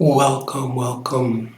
Welcome, welcome.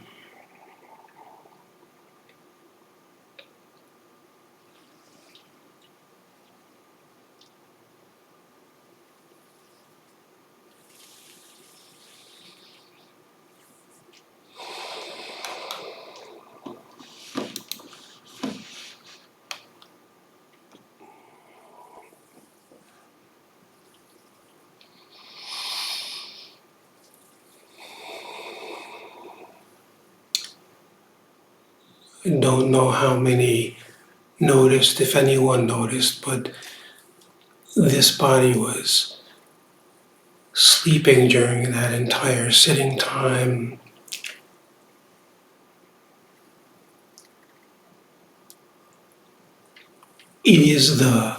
I don't know how many noticed, if anyone noticed, but this body was sleeping during that entire sitting time. It is the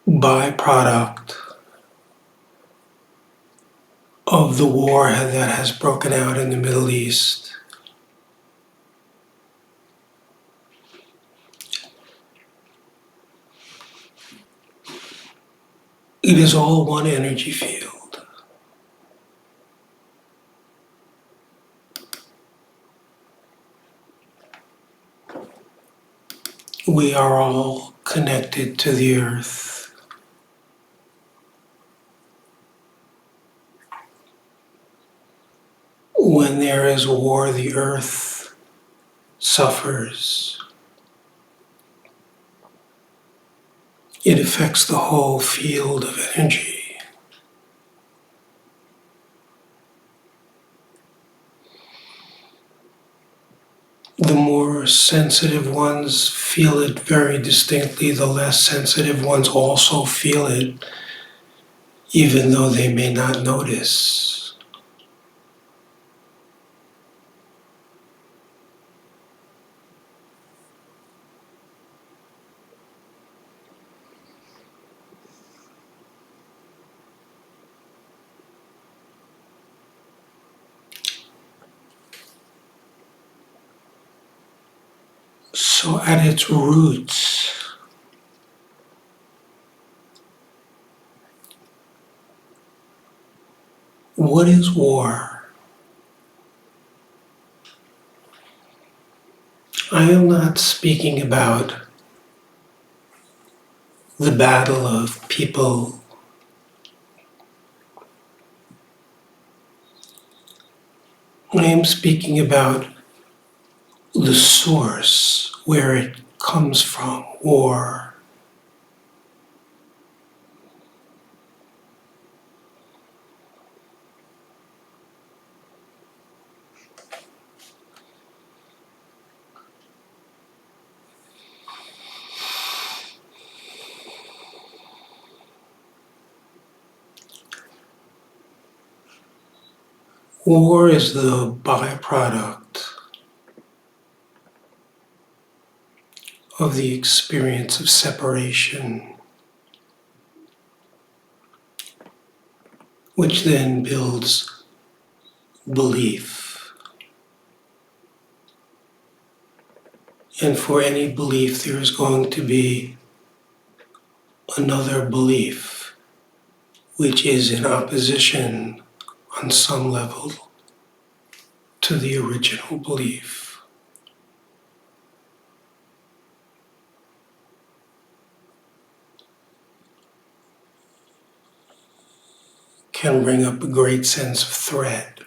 byproduct of the war that has broken out in the Middle East. It is all one energy field. We are all connected to the earth. When there is war, the earth suffers. It affects the whole field of energy. The more sensitive ones feel it very distinctly, the less sensitive ones also feel it, even though they may not notice. So at its roots, what is war? I am not speaking about the battle of people. I am speaking about the source, where it comes from, war. War is the byproduct of the experience of separation, which then builds belief. And for any belief, there is going to be another belief, which is in opposition on some level to the original belief. Can bring up a great sense of threat,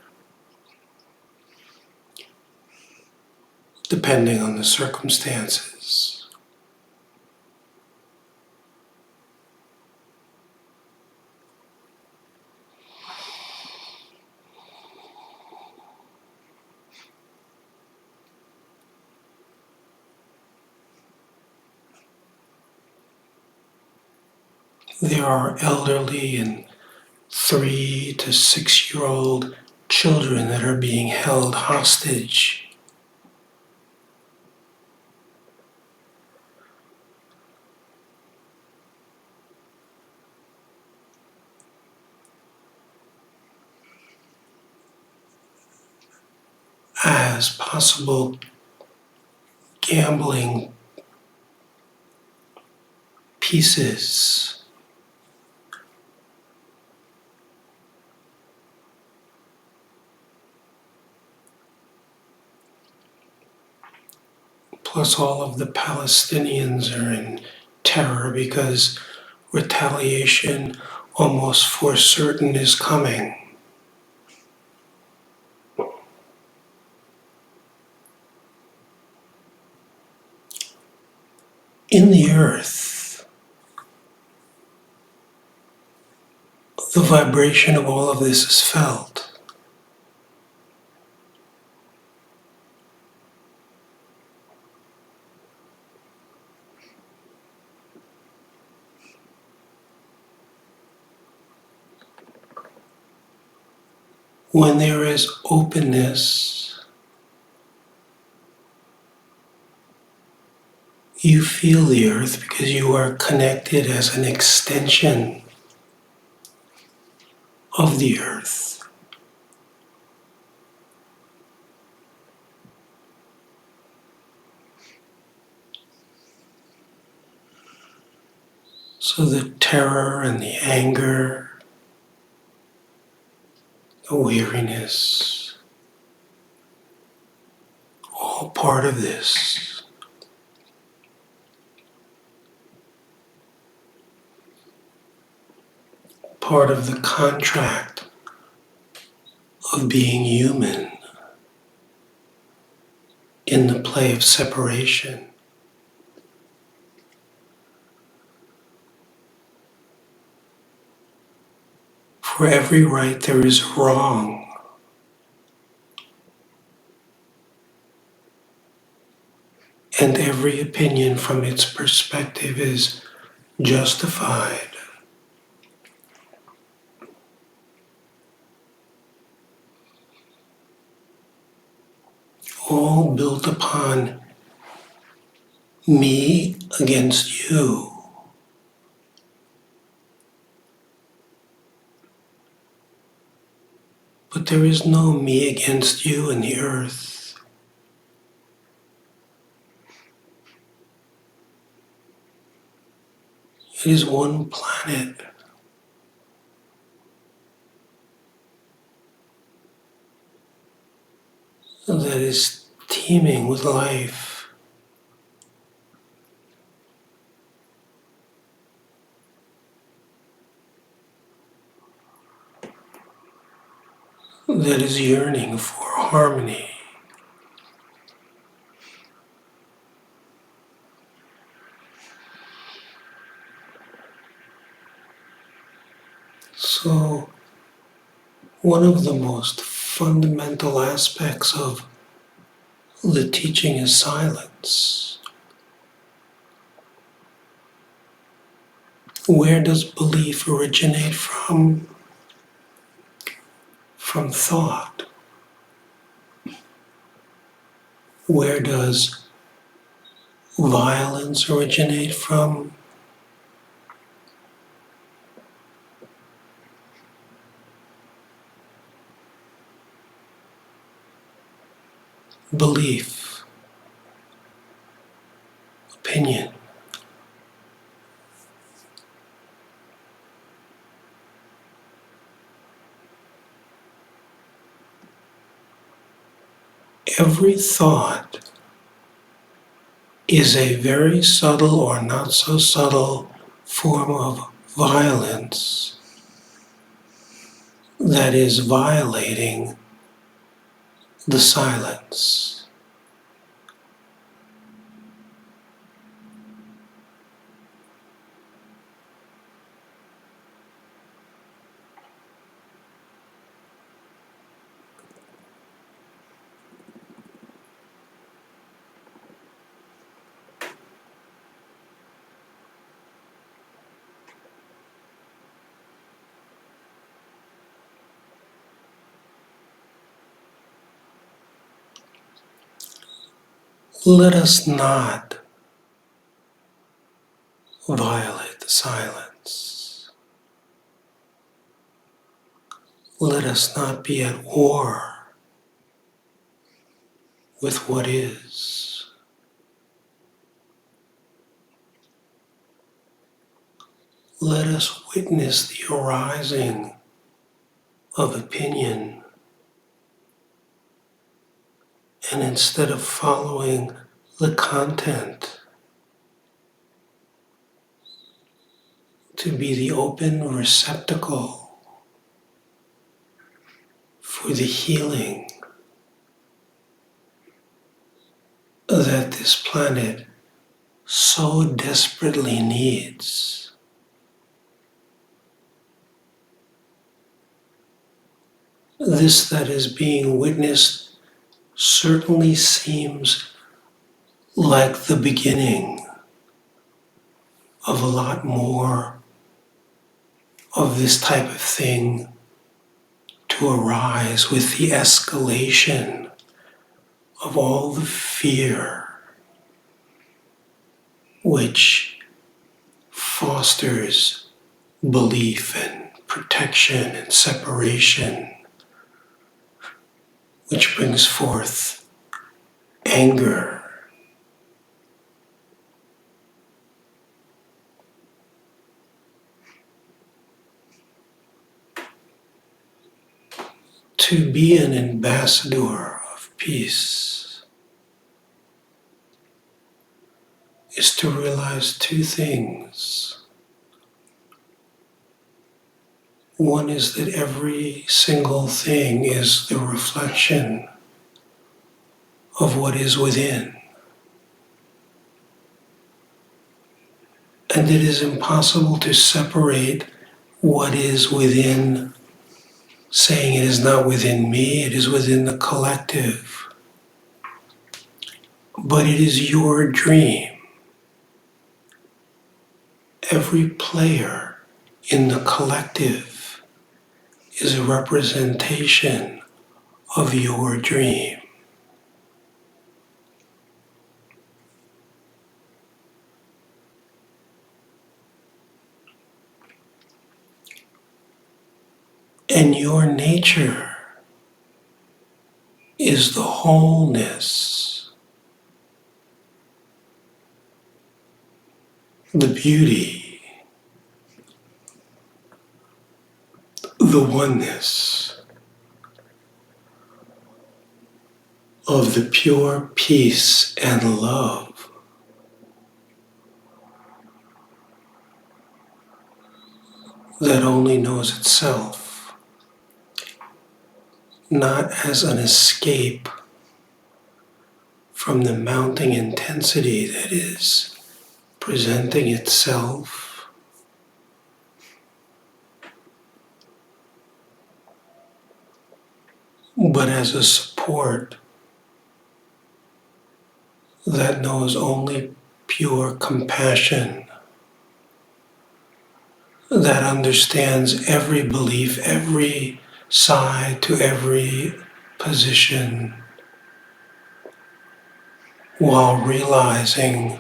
depending on the circumstances. There are elderly and 3 to 6-year-old children that are being held hostage. As possible gambling pieces. Plus, all of the Palestinians are in terror because retaliation almost for certain is coming. In the earth, the vibration of all of this is felt. When there is openness, you feel the earth because you are connected as an extension of the earth. So the terror and the anger, the weariness, all part of this. Part of the contract of being human in the play of separation. For every right there is wrong. And every opinion from its perspective is justified. All built upon me against you. But there is no me against you in the earth. It is one planet. That is teeming with life. That is yearning for harmony. So, one of the most fundamental aspects of the teaching is silence. Where does belief originate from? From thought. Where does violence originate from? Belief, opinion. Every thought is a very subtle or not so subtle form of violence that is violating the silence. Let us not violate the silence. Let us not be at war with what is. Let us witness the arising of opinion, and instead of following the content, to be the open receptacle for the healing that this planet so desperately needs. This that is being witnessed certainly seems like the beginning of a lot more of this type of thing to arise, with the escalation of all the fear which fosters belief and protection and separation, which brings forth anger. To be an ambassador of peace is to realize two things. One is that every single thing is the reflection of what is within. And it is impossible to separate what is within, saying it is not within me, it is within the collective. But it is your dream. Every player in the collective is a representation of your dream. And your nature is the wholeness, the beauty, the oneness of the pure peace and love that only knows itself, not as an escape from the mounting intensity that is presenting itself, but as a support that knows only pure compassion, that understands every belief, every side to every position, while realizing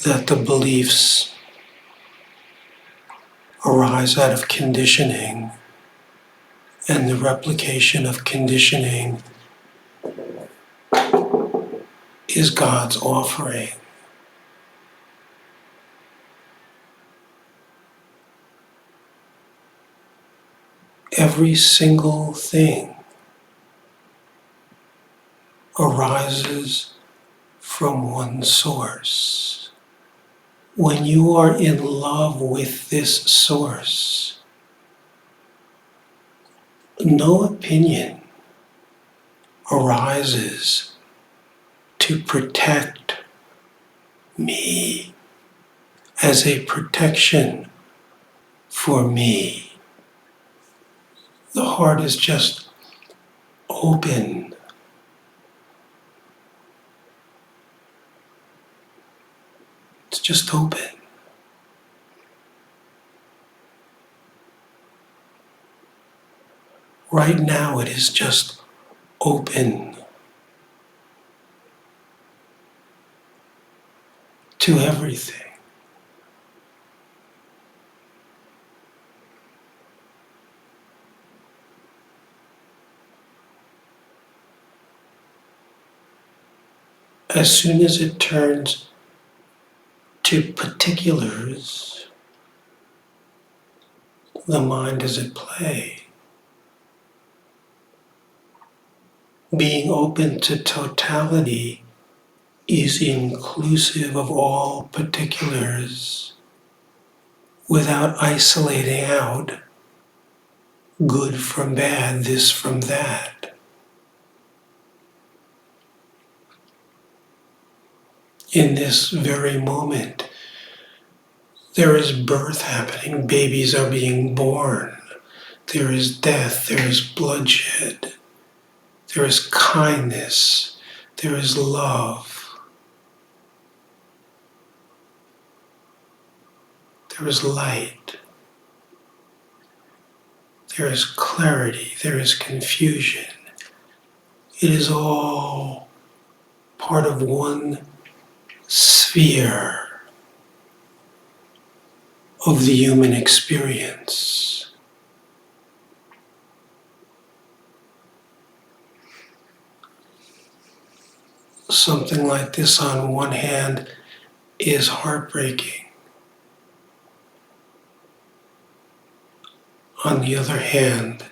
that the beliefs arise out of conditioning, and the replication of conditioning is God's offering. Every single thing arises from one source. When you are in love with this source, no opinion arises to protect me as a protection for me. The heart is just open. It's just open. Right now it is just open. to everything. As soon as it turns to particulars, the mind is at play. Being open to totality is inclusive of all particulars without isolating out good from bad, this from that. In this very moment, there is birth happening, babies are being born, there is death, there is bloodshed, there is kindness, there is love, there is light, there is clarity, there is confusion. It is all part of one sphere of the human experience. Something like this, on one hand, is heartbreaking. On the other hand,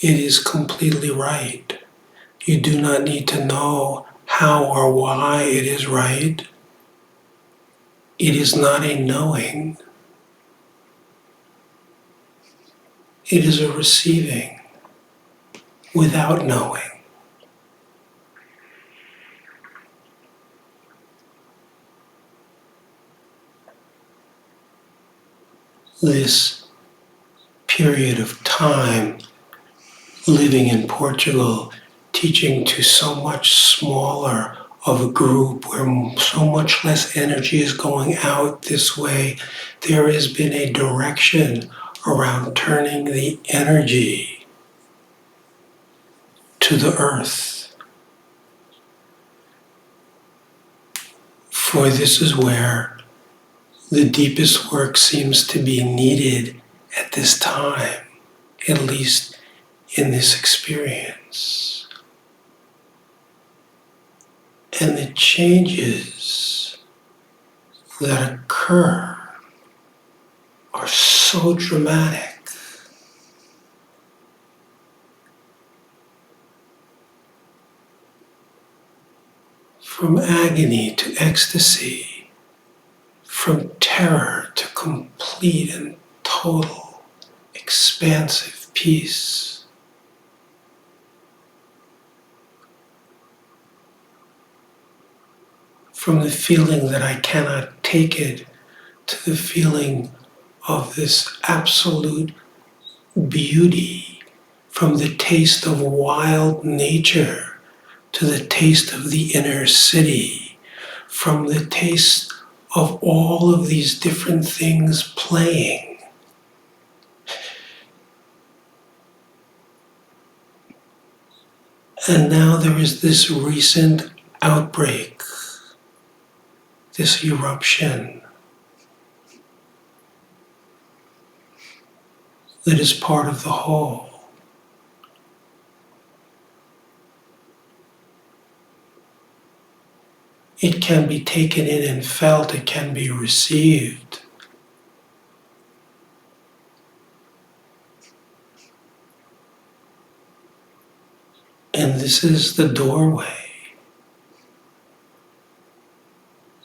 it is completely right. You do not need to know how or why it is right. It is not a knowing. It is a receiving without knowing. This period of time living in Portugal, teaching to so much smaller of a group where so much less energy is going out this way, there has been a direction around turning the energy to the earth. For this is where the deepest work seems to be needed at this time, at least in this experience. And the changes that occur are so dramatic. From agony to ecstasy, from terror to complete and total expansive peace. From the feeling that I cannot take it to the feeling of this absolute beauty, from the taste of wild nature to the taste of the inner city, from the taste of all of these different things playing. And now there is this recent outbreak, this eruption that is part of the whole. It can be taken in and felt, it can be received. And this is the doorway.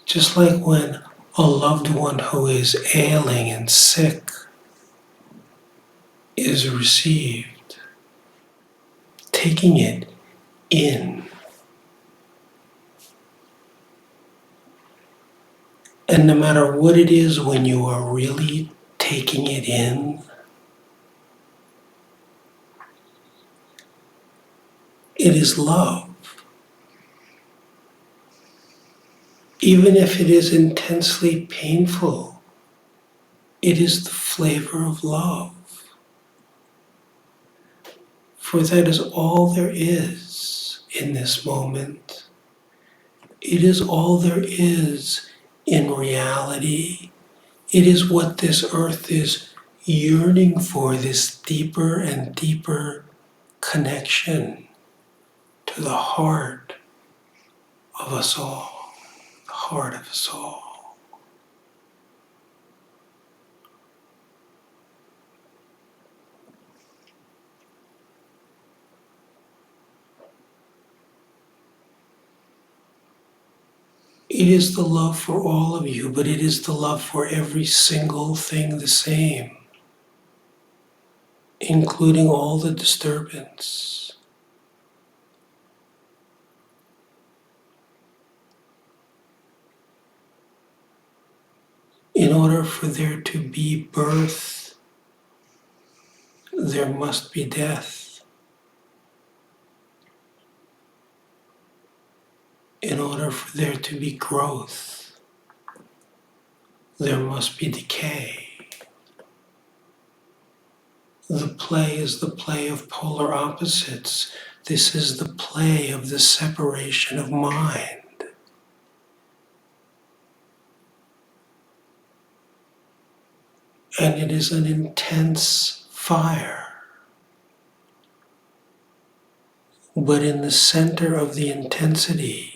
Just like when a loved one who is ailing and sick is received, taking it in. And no matter what it is, when you are really taking it in, it is love. Even if it is intensely painful, it is the flavor of love. For that is all there is in this moment. It is all there is in reality. It is what this earth is yearning for, this deeper and deeper connection to the heart of us all, the heart of us all. It is the love for all of you, but it is the love for every single thing the same, including all the disturbance. In order for there to be birth, there must be death. In order for there to be growth, there must be decay. The play is the play of polar opposites. This is the play of the separation of mind. And it is an intense fire. But in the center of the intensity,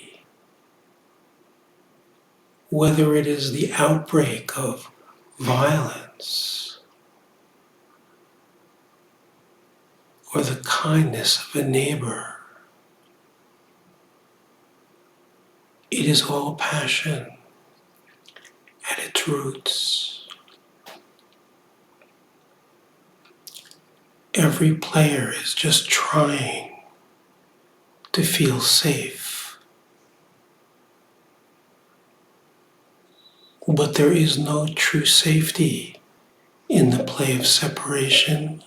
whether it is the outbreak of violence or the kindness of a neighbor, it is all passion at its roots. Every player is just trying to feel safe. But there is no true safety in the play of separation.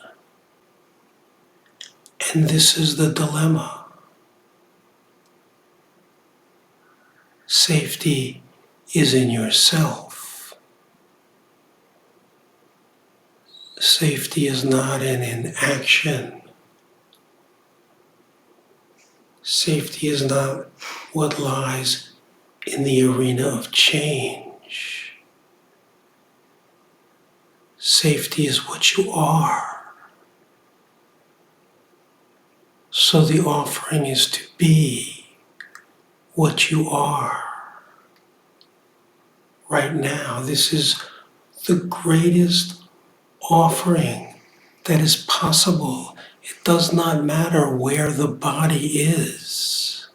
And this is the dilemma. Safety is in yourself. Safety is not in inaction. Safety is not what lies in the arena of change. Safety is what you are. So the offering is to be what you are. Right now, this is the greatest offering that is possible. It does not matter where the body is.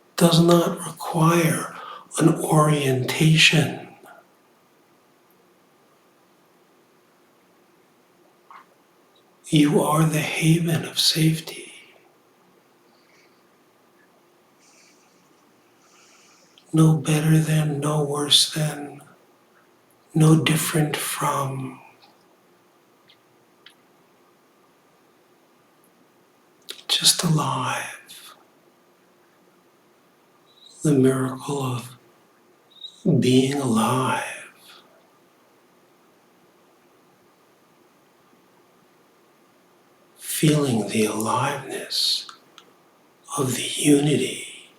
It does not require an orientation. You are the haven of safety. No better than, no worse than, no different from. Just alive. The miracle of being alive. Feeling the aliveness of the unity.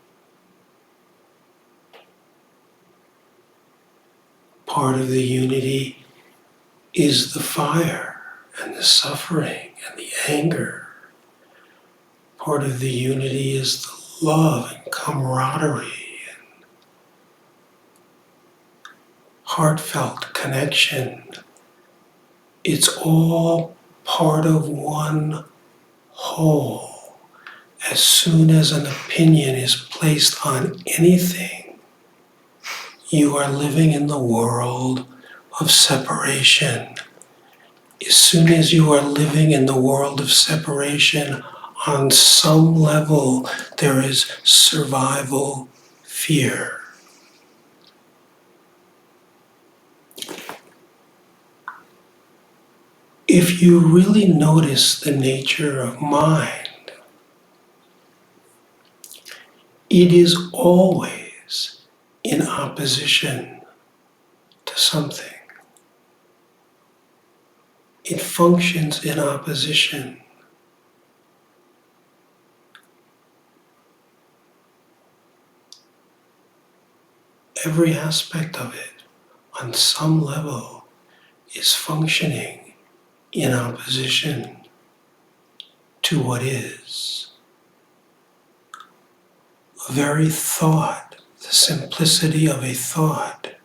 Part of the unity is the fire and the suffering and the anger. Part of the unity is the love and camaraderie and heartfelt connection. It's all part of one whole. As soon as an opinion is placed on anything, you are living in the world of separation. As soon as you are living in the world of separation, on some level there is survival fear. If you really notice the nature of mind, it is always in opposition to something. It functions in opposition. every aspect of it, on some level, is functioning in opposition to what is. A very thought, the simplicity of a thought,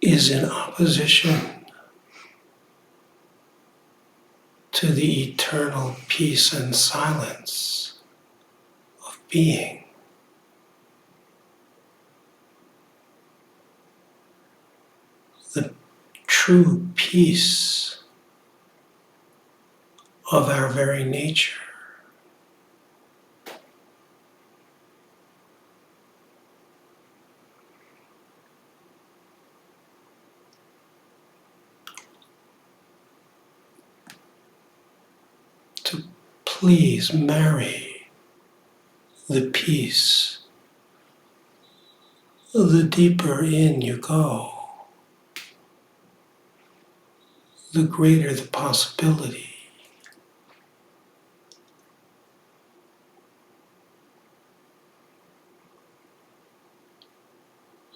is in opposition to the eternal peace and silence of being. The true peace of our very nature. To please marry the peace, the deeper in you go, the greater the possibility.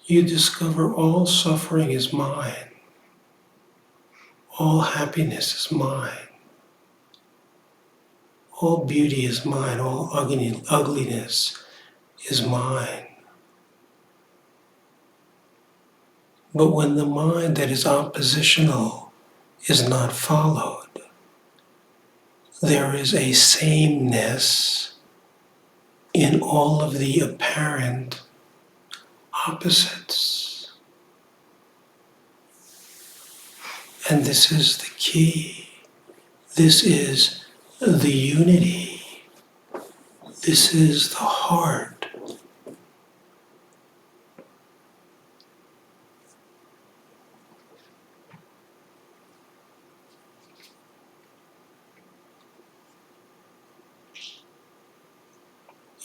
You discover all suffering is mine, all happiness is mine, all beauty is mine, all ugliness is mine. But when the mind that is oppositional is not followed, there is a sameness in all of the apparent opposites. And this is the key. This is the unity. This is the heart.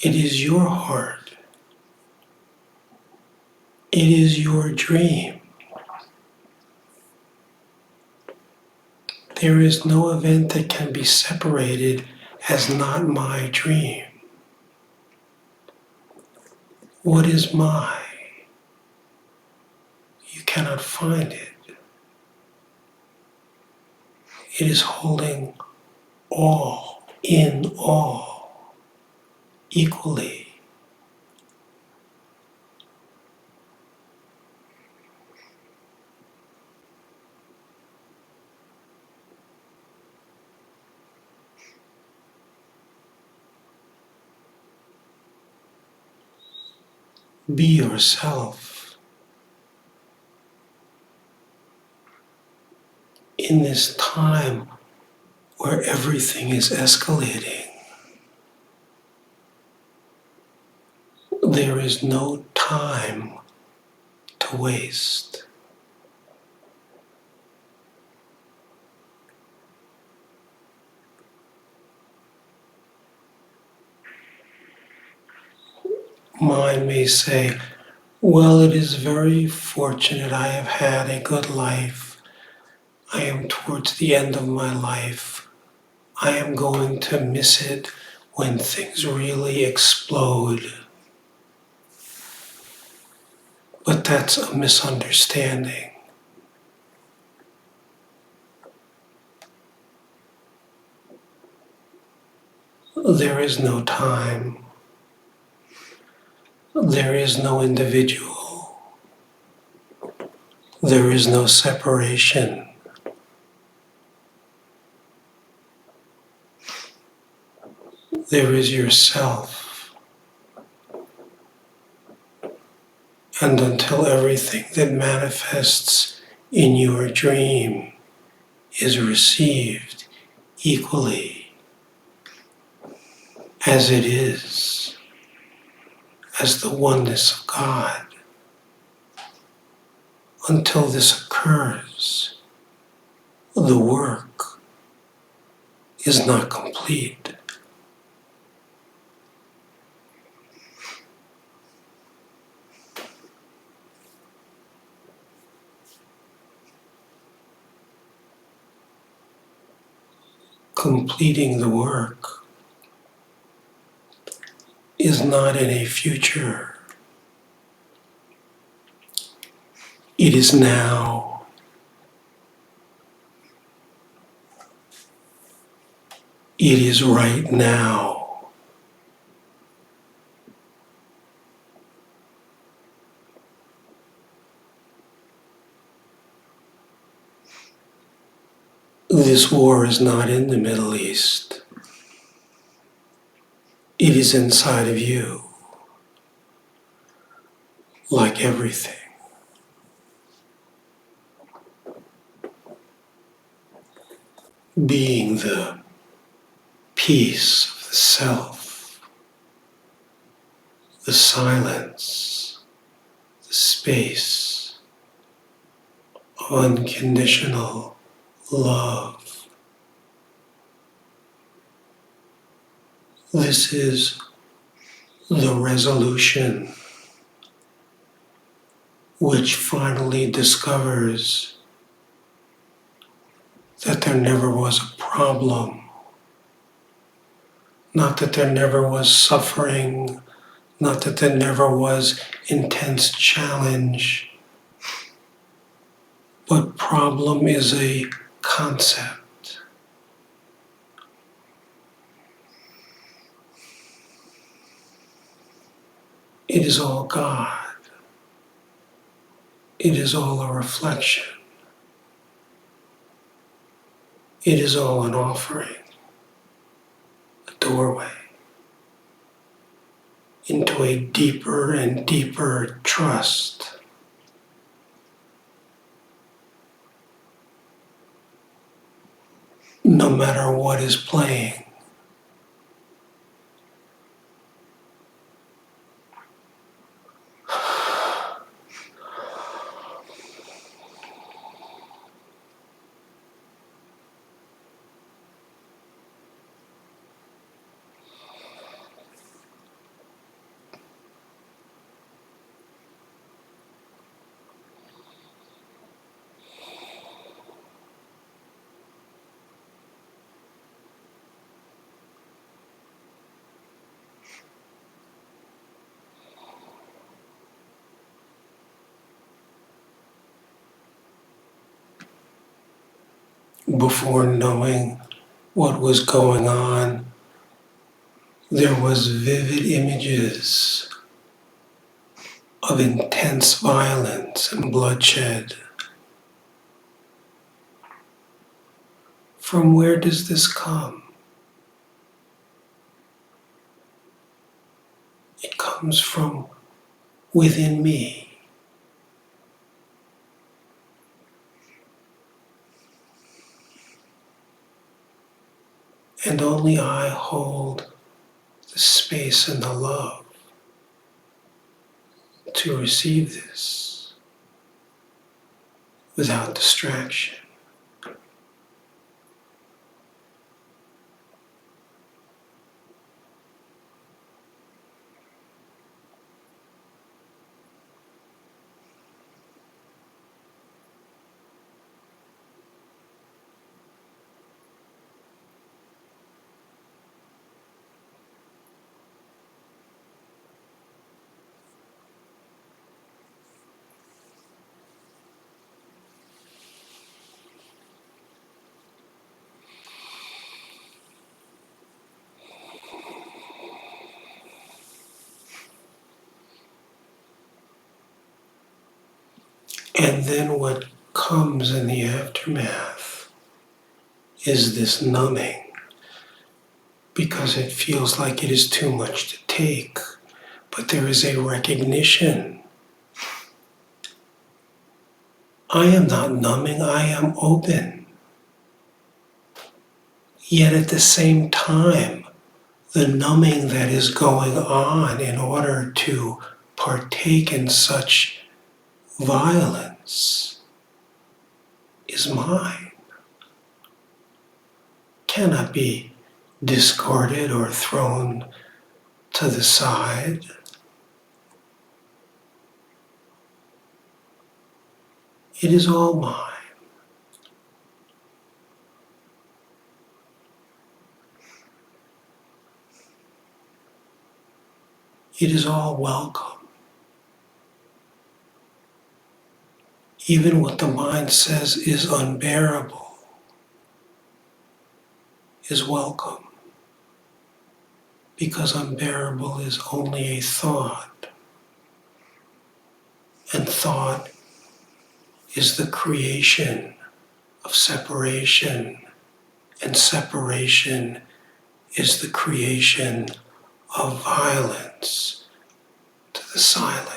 It is your heart. It is your dream. There is no event that can be separated as not my dream. What is my? You cannot find it. It is holding all in all equally. Be yourself. In this time where everything is escalating, there is no time to waste. Mind may say, well, it is very fortunate I have had a good life. I am towards the end of my life. I am going to miss it when things really explode. But that's a misunderstanding. There is no time. There is no individual. There is no separation. There is yourself. And until everything that manifests in your dream is received equally as it is, as the oneness of God, until this occurs, the work is not complete. Completing the work is not in a future. It is now. It is right now. This war is not in the Middle East. It is inside of you, like everything. Being the peace of the self, the silence, the space of unconditional love. This is the resolution which finally discovers that there never was a problem, not that there never was suffering, not that there never was intense challenge, but problem is a concept. It is all God. It is all a reflection. It is all an offering, a doorway into a deeper and deeper trust. No matter what is playing, before knowing what was going on, there was vivid images of intense violence and bloodshed. From where does this come? It comes from within me. And only I hold the space and the love to receive this without distraction. And then what comes in the aftermath is this numbing, because it feels like it is too much to take. But there is a recognition. I am not numbing, I am open. Yet at the same time, the numbing that is going on in order to partake in such violence is mine, cannot be discarded or thrown to the side. It is all mine. It is all welcome. Even what the mind says is unbearable is welcome, because unbearable is only a thought, and thought is the creation of separation, and separation is the creation of violence to the silence.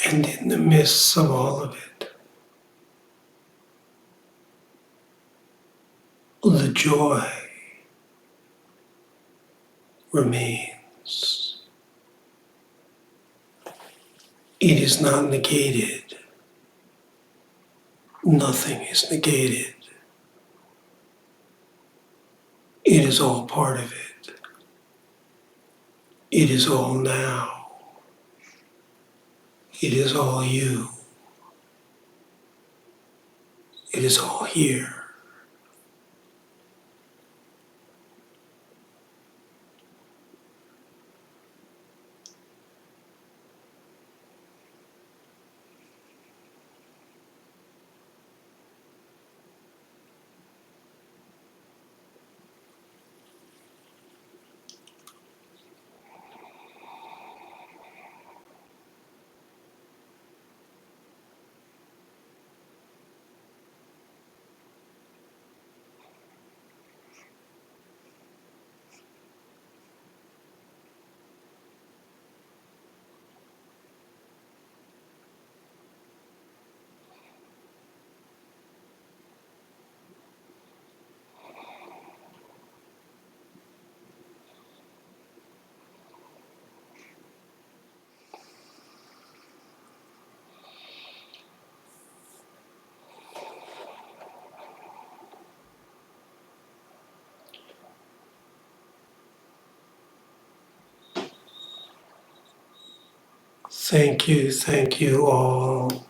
And in the midst of all of it, the joy remains. It is not negated. Nothing is negated. It is all part of it. It is all now. It is all you. It is all here. Thank you all.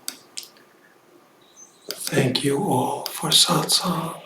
Thank you all for satsang.